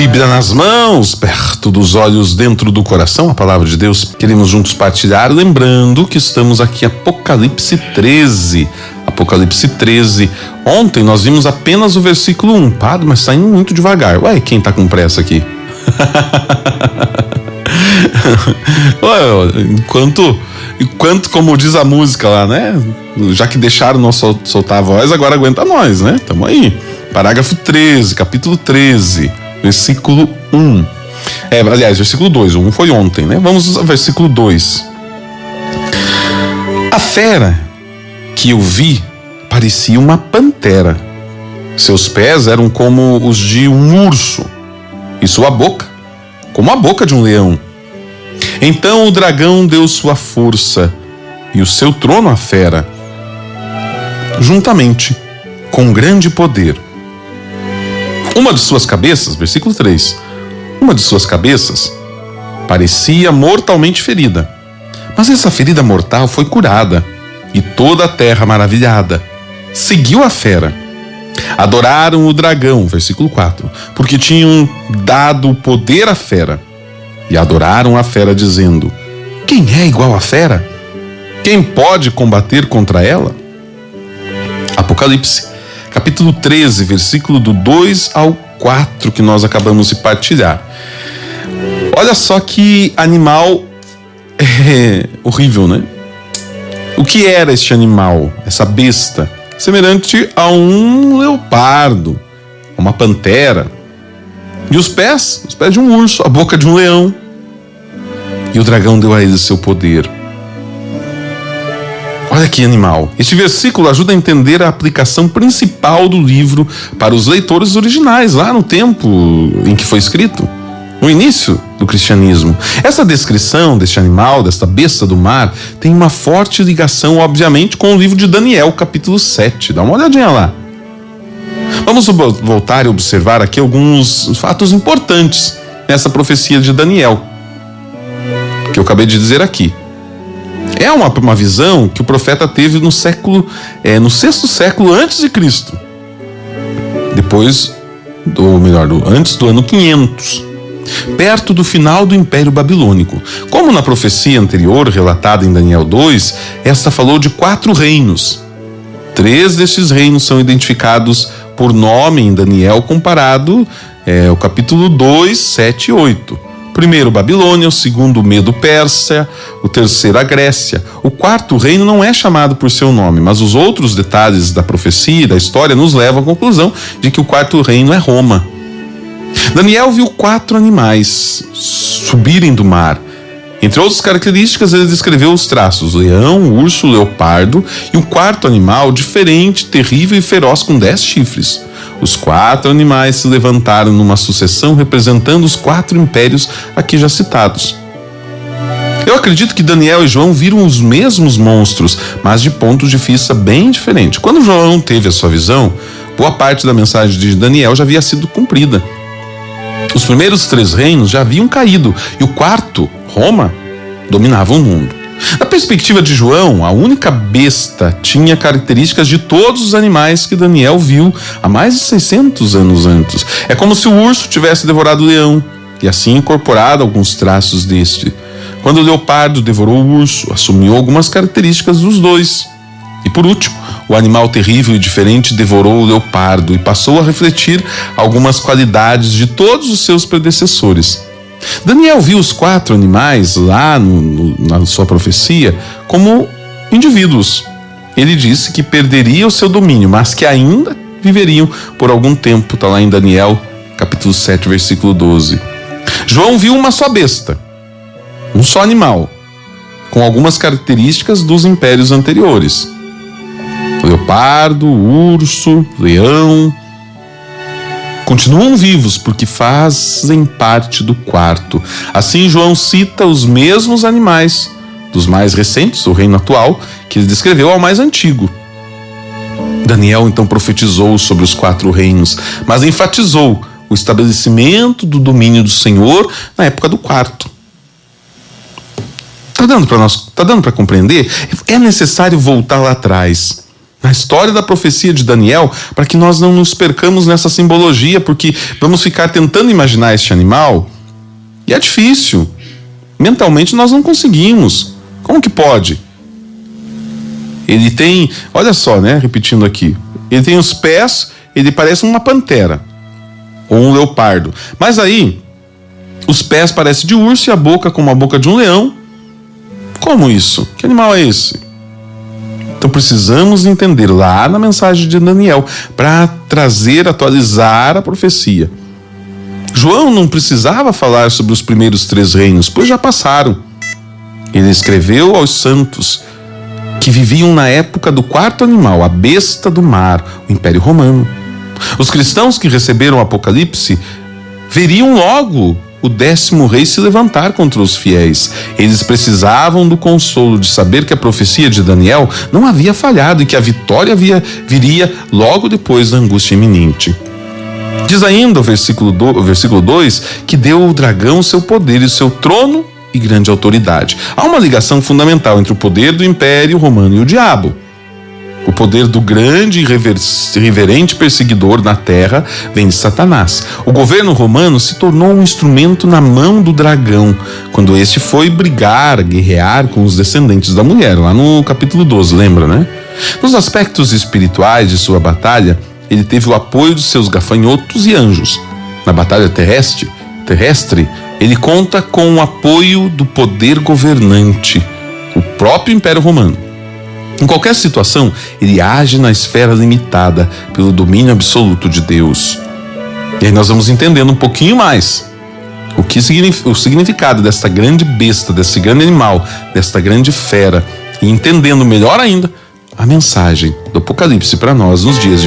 Bíblia nas mãos, perto dos olhos, dentro do coração, a palavra de Deus. Queremos juntos partilhar, lembrando que estamos aqui em Apocalipse 13. Apocalipse 13. Ontem nós vimos apenas o versículo 1. Padre, mas está indo muito devagar. Ué, quem tá com pressa aqui? Enquanto, como diz a música lá, né? Já que deixaram nós soltar a voz, agora aguenta nós, né? Tamo aí. Parágrafo 13, capítulo 13, versículo 1. Aliás, versículo 2, o 1 foi ontem, né? Vamos ao versículo 2. A fera que eu vi parecia uma pantera. Seus pés eram como os de um urso, e sua boca como a boca de um leão. Então o dragão deu sua força e o seu trono à fera, juntamente com grande poder. Uma de suas cabeças, versículo 3, uma de suas cabeças parecia mortalmente ferida, mas essa ferida mortal foi curada, e toda a terra maravilhada seguiu a fera. Adoraram o dragão, versículo 4, porque tinham dado o poder à fera, e adoraram a fera, dizendo: quem é igual à fera? Quem pode combater contra ela? Apocalipse, capítulo 13, versículo do 2 ao 4, que nós acabamos de partilhar. Olha só que animal horrível, né? O que era este animal, essa besta? Semelhante a um leopardo, uma pantera. E os pés de um urso, a boca de um leão. E o dragão deu a eles seu poder. Olha que animal. Este versículo ajuda a entender a aplicação principal do livro para os leitores originais, lá no tempo em que foi escrito, no início do cristianismo. Essa descrição deste animal, desta besta do mar, tem uma forte ligação, obviamente, com o livro de Daniel, capítulo 7. Dá uma olhadinha lá. Vamos voltar e observar aqui alguns fatos importantes nessa profecia de Daniel, que eu acabei de dizer aqui. É uma visão que o profeta teve no sexto século antes de Cristo. Antes do ano 500. Perto do final do Império Babilônico. Como na profecia anterior, relatada em Daniel 2, esta falou de 4 reinos. 3 destes reinos são identificados por nome em Daniel, comparado o capítulo 2, 7 e 8. O primeiro, Babilônia; o segundo, Medo-Pérsia; o terceiro, a Grécia. O 4º reino não é chamado por seu nome, mas os outros detalhes da profecia e da história nos levam à conclusão de que o 4º reino é Roma. Daniel viu 4 animais subirem do mar. Entre outras características, ele descreveu os traços: leão, urso, leopardo e um 4º animal diferente, terrível e feroz, com 10 chifres. Os 4 animais se levantaram numa sucessão representando os 4 impérios aqui já citados. Eu acredito que Daniel e João viram os mesmos monstros, mas de pontos de vista bem diferentes. Quando João teve a sua visão, boa parte da mensagem de Daniel já havia sido cumprida. Os primeiros 3 reinos já haviam caído e o 4º, Roma, dominava o mundo. Na perspectiva de João, a única besta tinha características de todos os animais que Daniel viu há mais de 600 anos antes. É como se o urso tivesse devorado o leão e assim incorporado alguns traços deste. Quando o leopardo devorou o urso, assumiu algumas características dos dois. E por último, o animal terrível e diferente devorou o leopardo e passou a refletir algumas qualidades de todos os seus predecessores. Daniel viu os 4 animais lá na sua profecia como indivíduos. Ele disse que perderia o seu domínio, mas que ainda viveriam por algum tempo. Está lá em Daniel, capítulo 7, versículo 12. João viu uma só besta, um só animal, com algumas características dos impérios anteriores: leopardo, urso, leão. Continuam vivos porque fazem parte do 4º. Assim, João cita os mesmos animais, dos mais recentes, o reino atual, que ele descreveu, ao mais antigo. Daniel então profetizou sobre os 4 reinos, mas enfatizou o estabelecimento do domínio do Senhor na época do 4º. Tá dando para compreender? É necessário voltar lá atrás. na história da profecia de Daniel, para que nós não nos percamos nessa simbologia, porque vamos ficar tentando imaginar este animal e é difícil. Mentalmente nós não conseguimos. Como que pode? Ele tem, olha só, né? Repetindo aqui. Ele tem os pés, ele parece uma pantera ou um leopardo. Mas aí, os pés parecem de urso e a boca como a boca de um leão. Como isso? Que animal é esse? Então precisamos entender lá na mensagem de Daniel para atualizar a profecia. João não precisava falar sobre os primeiros 3 reinos, pois já passaram. Ele escreveu aos santos que viviam na época do 4º animal, a besta do mar, o Império Romano. Os cristãos que receberam o Apocalipse veriam logo o 10º rei se levantar contra os fiéis. Eles precisavam do consolo de saber que a profecia de Daniel não havia falhado e que a vitória viria logo depois da angústia iminente. Diz ainda o versículo 2 que deu ao dragão seu poder e seu trono e grande autoridade. Há uma ligação fundamental entre o poder do Império Romano e o diabo. O poder do grande e irreverente perseguidor na terra vem de Satanás. O governo romano se tornou um instrumento na mão do dragão, quando este foi guerrear com os descendentes da mulher, lá no capítulo 12, lembra, né? Nos aspectos espirituais de sua batalha, ele teve o apoio dos seus gafanhotos e anjos. Na batalha terrestre, ele conta com o apoio do poder governante, o próprio Império Romano. Em qualquer situação, ele age na esfera limitada pelo domínio absoluto de Deus. E aí nós vamos entendendo um pouquinho mais o significado desta grande besta, desse grande animal, desta grande fera, e entendendo melhor ainda a mensagem do Apocalipse para nós nos dias de hoje.